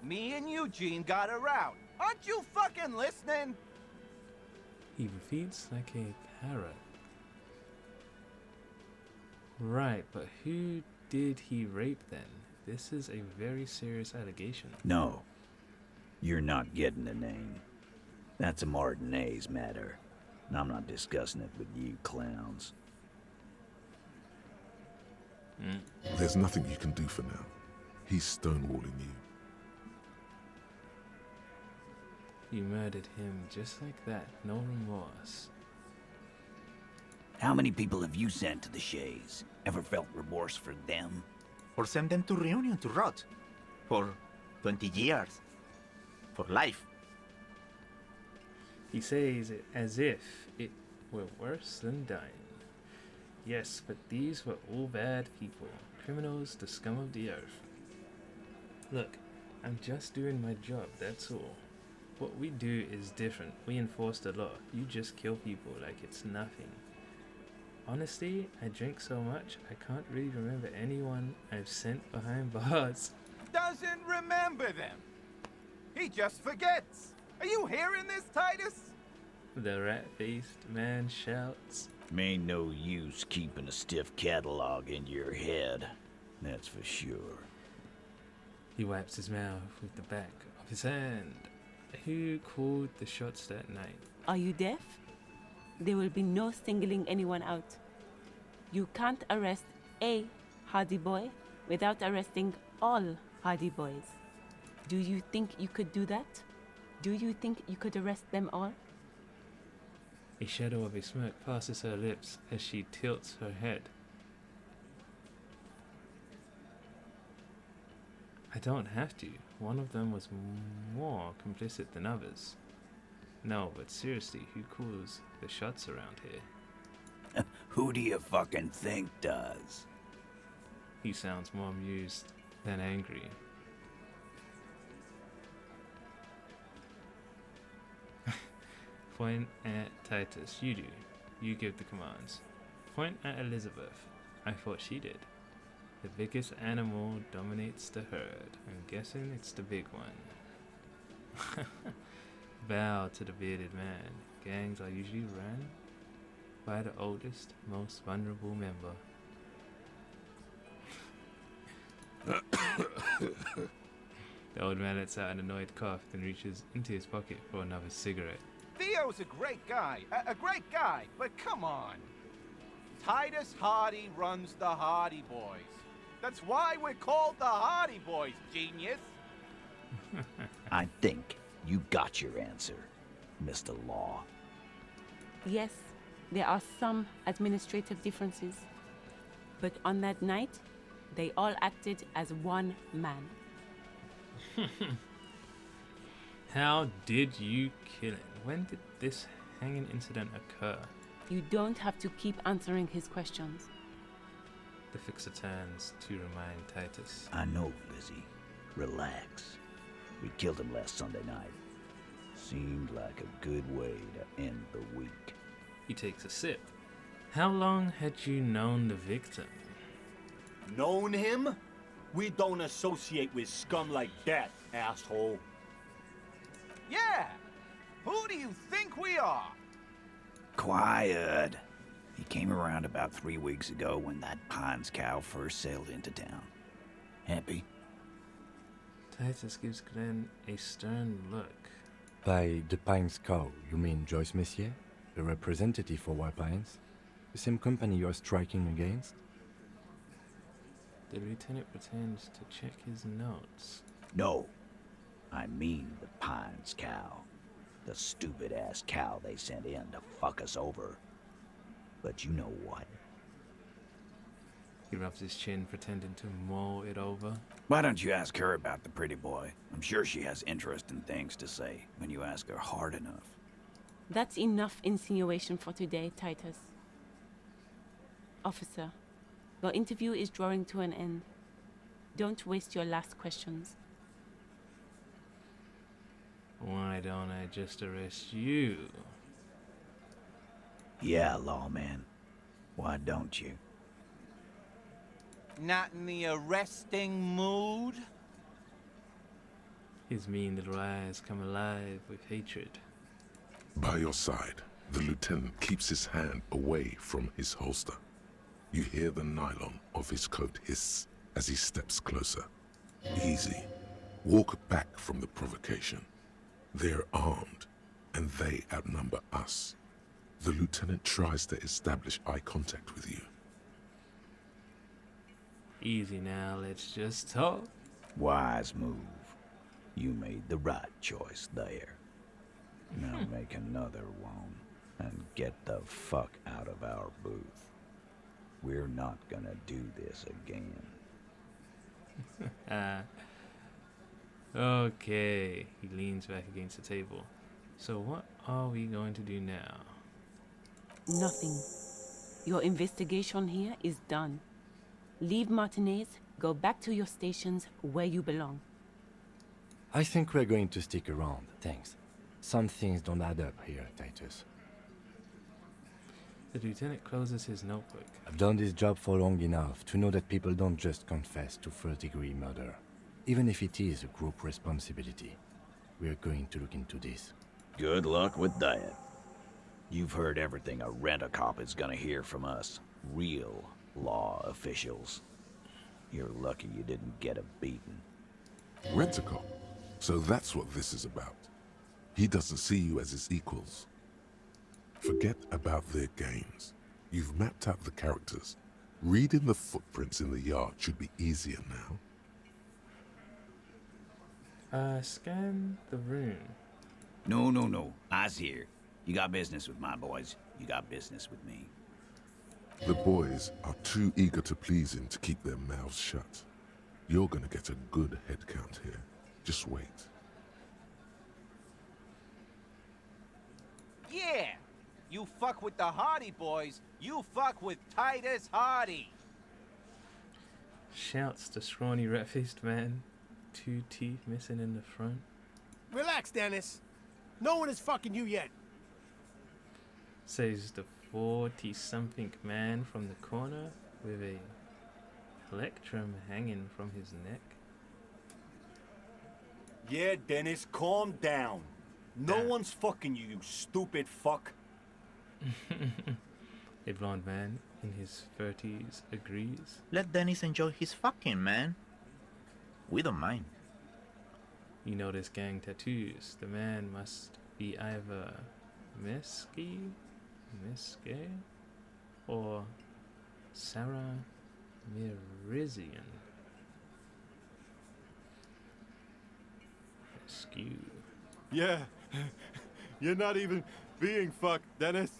me and Eugene got her out. Aren't you fucking listening? He repeats like a parrot. Right, but who did he rape then? This is a very serious allegation. No, you're not getting the name. That's a Martinez matter, and I'm not discussing it with you clowns. There's nothing you can do for now. He's stonewalling you. You murdered him just like that, no remorse. How many people have you sent to the Shays? Ever felt remorse for them? Or send them to Reunion to rot. For 20 years. For life. He says it as if it were worse than dying. Yes, but these were all bad people. Criminals, the scum of the earth. Look, I'm just doing my job, that's all. What we do is different. We enforce the law. You just kill people like it's nothing. Honestly, I drink so much, I can't really remember anyone I've sent behind bars. Doesn't remember them. He just forgets. Are you hearing this, Titus? The rat-faced man shouts. Ain't no use keeping a stiff catalog in your head. That's for sure. He wipes his mouth with the back of his hand. Who called the shots that night? Are you deaf? There will be no singling anyone out. You can't arrest a Hardie boy without arresting all Hardie boys. Do you think you could do that? Do you think you could arrest them all? A shadow of a smirk passes her lips as she tilts her head. I don't have to. One of them was more complicit than others. No, but seriously, who calls the shots around here? Who do you fucking think does? He sounds more amused than angry. Point at Titus. You do. You give the commands. Point at Elizabeth. I thought she did. The biggest animal dominates the herd. I'm guessing it's the big one. Bow to the bearded man. Gangs are usually run by the oldest, most vulnerable member. The old man lets out an annoyed cough and reaches into his pocket for another cigarette. Theo's a great guy. A great guy, but come on. Titus Hardie runs the Hardie Boys. That's why we're called the Hardie Boys, genius. I think you got your answer, Mr. Law. Yes, there are some administrative differences. But on that night, they all acted as one man. How did you kill him? When did this hanging incident occur? You don't have to keep answering his questions. The fixer turns to remind Titus. I know, Lizzie. Relax. We killed him last Sunday night. Seemed like a good way to end the week. He takes a sip. How long had you known the victim? Known him? We don't associate with scum like that, asshole. Yeah. Who do you think we are? Quiet. He came around about 3 weeks ago when that Pines cow first sailed into town. Happy? Titus gives Glenn a stern look. By the Pines cow, you mean Joyce Messier, the representative for White Pines? The same company you're striking against? The lieutenant pretends to check his notes. No, I mean the Pines cow. The stupid-ass cow they sent in to fuck us over. But you know what? He rubs his chin, pretending to mull it over. Why don't you ask her about the pretty boy? I'm sure she has interesting things to say when you ask her hard enough. That's enough insinuation for today, Titus. Officer, your interview is drawing to an end. Don't waste your last questions. Why don't I just arrest you? Yeah, lawman. Why don't you? Not in the arresting mood? His mean little eyes come alive with hatred. By your side, the lieutenant keeps his hand away from his holster. You hear the nylon of his coat hiss as he steps closer. Easy. Walk back from the provocation. They're armed, and they outnumber us. The lieutenant tries to establish eye contact with you. Easy now, let's just talk. Wise move. You made the right choice there. Now make another one and get the fuck out of our booth. We're not gonna do this again. Okay. He leans back against the table. So what are we going to do now? Nothing. Your investigation here is done. Leave Martinez, go back to your stations where you belong. I think we're going to stick around, thanks. Some things don't add up here, Titus. The lieutenant closes his notebook. I've done this job for long enough to know that people don't just confess to first-degree murder, even if it is a group responsibility. We're going to look into this. Good luck with that. You've heard everything a rent-a-cop is gonna hear from us. Real law officials. You're lucky you didn't get a beating. Rent-a-cop. So that's what this is about. He doesn't see you as his equals. Forget about their games. You've mapped out the characters. Reading the footprints in the yard should be easier now. Scan the room. No. I's here. You got business with my boys. You got business with me. The boys are too eager to please him to keep their mouths shut. You're gonna get a good head count here. Just wait. Yeah! You fuck with the Hardie boys, you fuck with Titus Hardie! Shouts the scrawny rat-faced man, 2 teeth missing in the front. Relax, Dennis. No one is fucking you yet. Says the 40-something man from the corner with a plectrum hanging from his neck. Yeah, Dennis, calm down. No one's fucking you, you stupid fuck. A blonde man in his 30s agrees. Let Dennis enjoy his fucking, man. We don't mind. You notice gang tattoos. The man must be either Miske, or Sarah Mirizian. Askew. Yeah, you're not even being fucked, Dennis.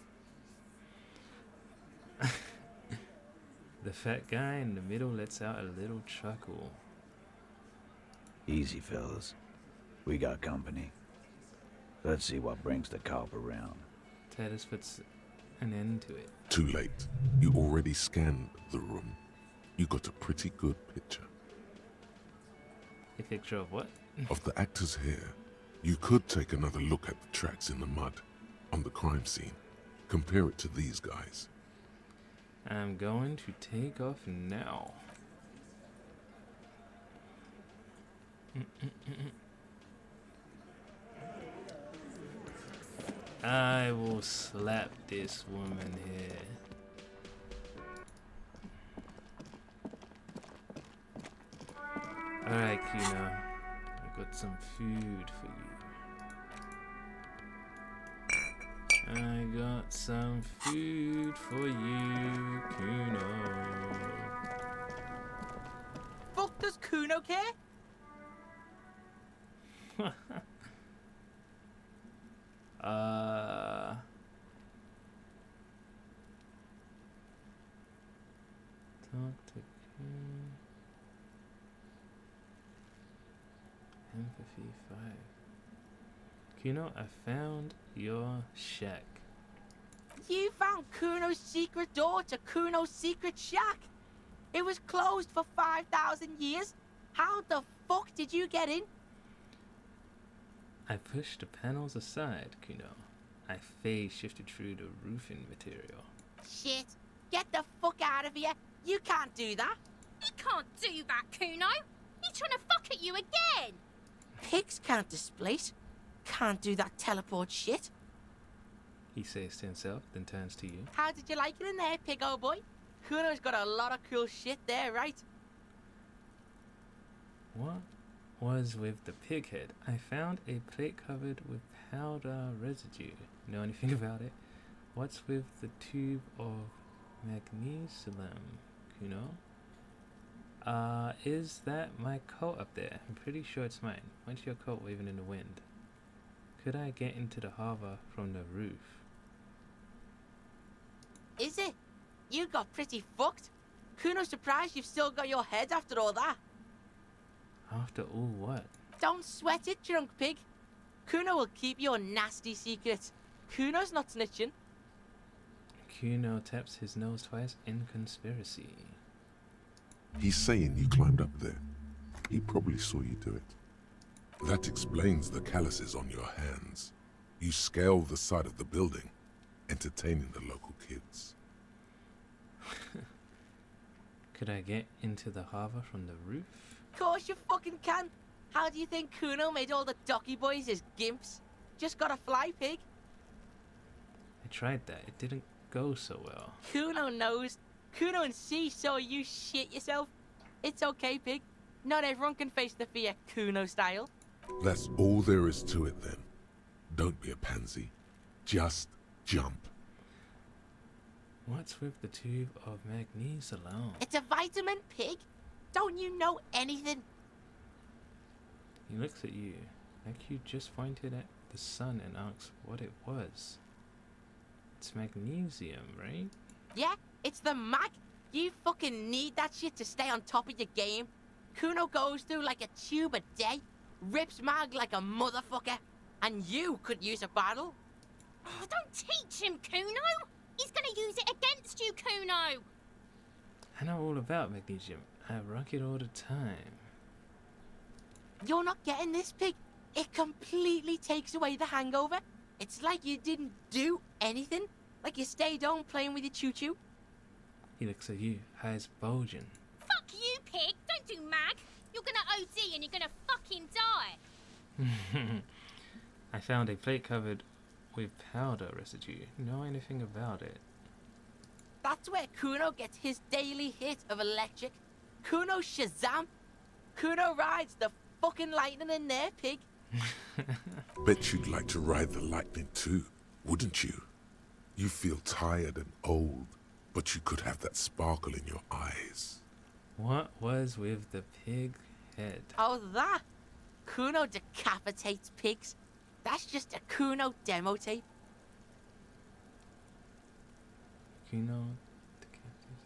The fat guy in the middle lets out a little chuckle. Easy, fellas. We got company. Let's see what brings the cop around. Titus puts an end to it. Too late. You already scanned the room. You got a pretty good picture. A picture of what? Of the actors here. You could take another look at the tracks in the mud on the crime scene. Compare it to these guys. I'm going to take off now. I will slap this woman here. Alright, Kino. I got some food for you. I got some food for you, Kuno. Fuck does Kuno care? Talk to Kuno. Empathy 5. Kuno, I found your shack. You found Kuno's secret door to Kuno's secret shack. It was closed for 5,000 years. How the fuck did you get in? I pushed the panels aside, Kuno. I phase shifted through the roofing material. Shit. Get the fuck out of here. You can't do that. He can't do that, Kuno. He's trying to fuck at you again. Pigs can't displace. Can't do that teleport shit. He says to himself, then turns to you. How did you like it in there, pig old boy? Kuno's got a lot of cool shit there, right? What was with the pig head? I found a plate covered with powder residue. Know anything about it? What's with the tube of magnesium, Kuno? Is that my coat up there? I'm pretty sure it's mine. What's your coat waving in the wind? Could I get into the harbor from the roof? Is it? You got pretty fucked. Kuno's surprised you've still got your head after all that. After all what? Don't sweat it, drunk pig. Kuno will keep your nasty secrets. Kuno's not snitching. Kuno taps his nose twice in conspiracy. He's saying you climbed up there. He probably saw you do it. That explains the calluses on your hands. You scaled the side of the building, entertaining the local kids. Could I get into the harbor from the roof? Course you fucking can. How do you think Kuno made all the docky boys his gimps? Just gotta fly, pig. I tried that. It didn't go so well. Kuno knows. Kuno and C saw you shit yourself. It's okay, pig. Not everyone can face the fear Kuno style. That's all there is to it then. Don't be a pansy. Just jump. What's with the tube of magnesium alone? It's a vitamin, pig. Don't you know anything? He looks at you, like you just pointed at the sun and asks what it was. It's magnesium, right? Yeah, it's the mag. You fucking need that shit to stay on top of your game. Kuno goes through like a tube a day, rips mag like a motherfucker, and you could use a battle. Oh, don't teach him, Kuno. He's gonna use it against you, Kuno. I know all about magnesium. I rock it all the time. You're not getting this, pig. It completely takes away the hangover. It's like you didn't do anything. Like you stayed home playing with your choo-choo. He looks at you, eyes bulging. Fuck you, pig. Don't do mag. You're gonna OD and you're gonna fucking die. I found a plate covered with powder residue. Know anything about it? That's where Kuno gets his daily hit of electric. Kuno Shazam. Kuno rides the fucking lightning in there, pig. Bet you'd like to ride the lightning too, wouldn't you? You feel tired and old, but you could have that sparkle in your eyes. What was with the pig head? Oh, that? Kuno decapitates pigs. That's just a Kuno demo tape. Kuno decapitates.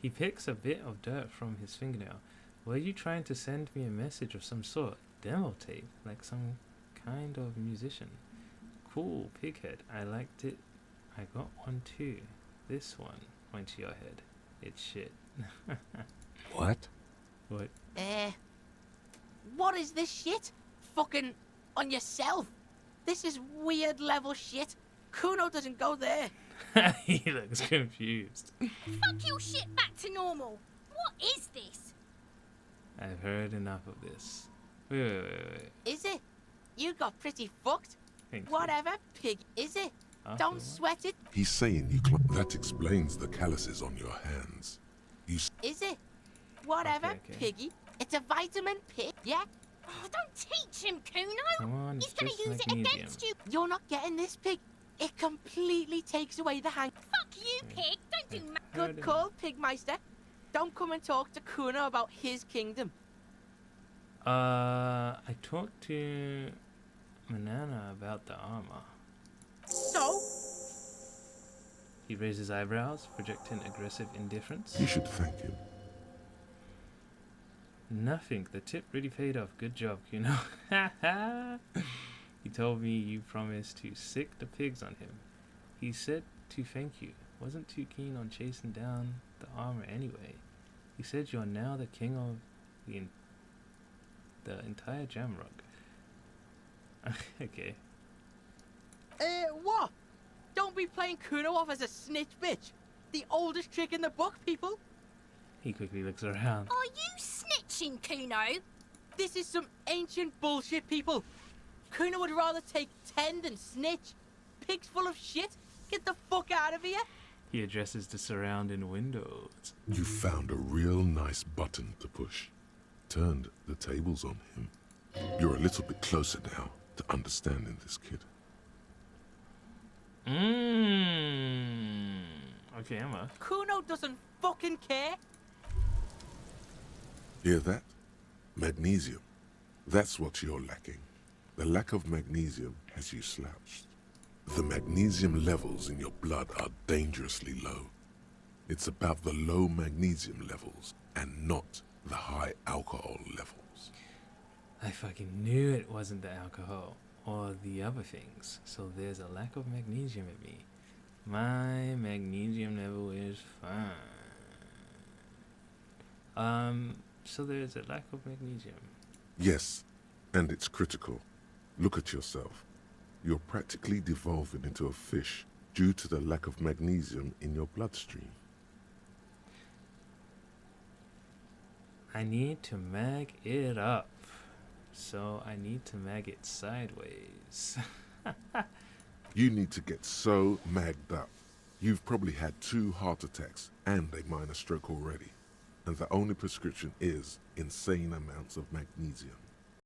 He picks a bit of dirt from his fingernail. Were you trying to send me a message of some sort? Demo tape? Like some kind of musician? Cool, pighead. I liked it. I got one too. This one. Point to your head. It's shit. What? What? What is this shit? Fucking on yourself. This is weird level shit. Kuno doesn't go there. He looks confused. Fuck your shit back to normal. What is this? I've heard enough of this. Wait. Is it? You got pretty fucked. Whatever, pig, is it? Don't sweat it. He's saying you that explains the calluses on your hands. Is it? Whatever, piggy. It's a vitamin, pig, yeah? Oh, don't teach him, Kuno. Come on, He's gonna use it against you. You're not getting this, pig. It completely takes away the hang. Fuck you, pig! Don't do mag. Good call, Pigmeister. Don't come and talk to Kuno about his kingdom. I talked to Manana about the armor. So? He raised his eyebrows, projecting aggressive indifference. You should thank him. Nothing. The tip really paid off. Good job, Kuno. He told me you promised to sick the pigs on him. He said to thank you. Wasn't too keen on chasing down the armor anyway. He said you're now the king of the entire Jamrock. Okay. What? Don't be playing Kuno off as a snitch bitch. The oldest trick in the book, people. He quickly looks around. Are you snitching, Kuno? This is some ancient bullshit, people. Kuno would rather take 10 than snitch. Pigs full of shit. Get the fuck out of here. He addresses the surrounding windows. You found a real nice button to push. Turned the tables on him. You're a little bit closer now to understanding this kid. Okay, Emma. Kuno doesn't fucking care. Hear that? Magnesium. That's what you're lacking. The lack of magnesium has you slouched. The magnesium levels in your blood are dangerously low. It's about the low magnesium levels and not the high alcohol levels. I fucking knew it wasn't the alcohol or the other things. So there's a lack of magnesium in me. My magnesium level is fine. So there's a lack of magnesium. Yes, and it's critical. Look at yourself. You're practically devolving into a fish due to the lack of magnesium in your bloodstream. I need to mag it up. So I need to mag it sideways. You need to get so magged up. You've probably had 2 heart attacks and a minor stroke already. And the only prescription is insane amounts of magnesium.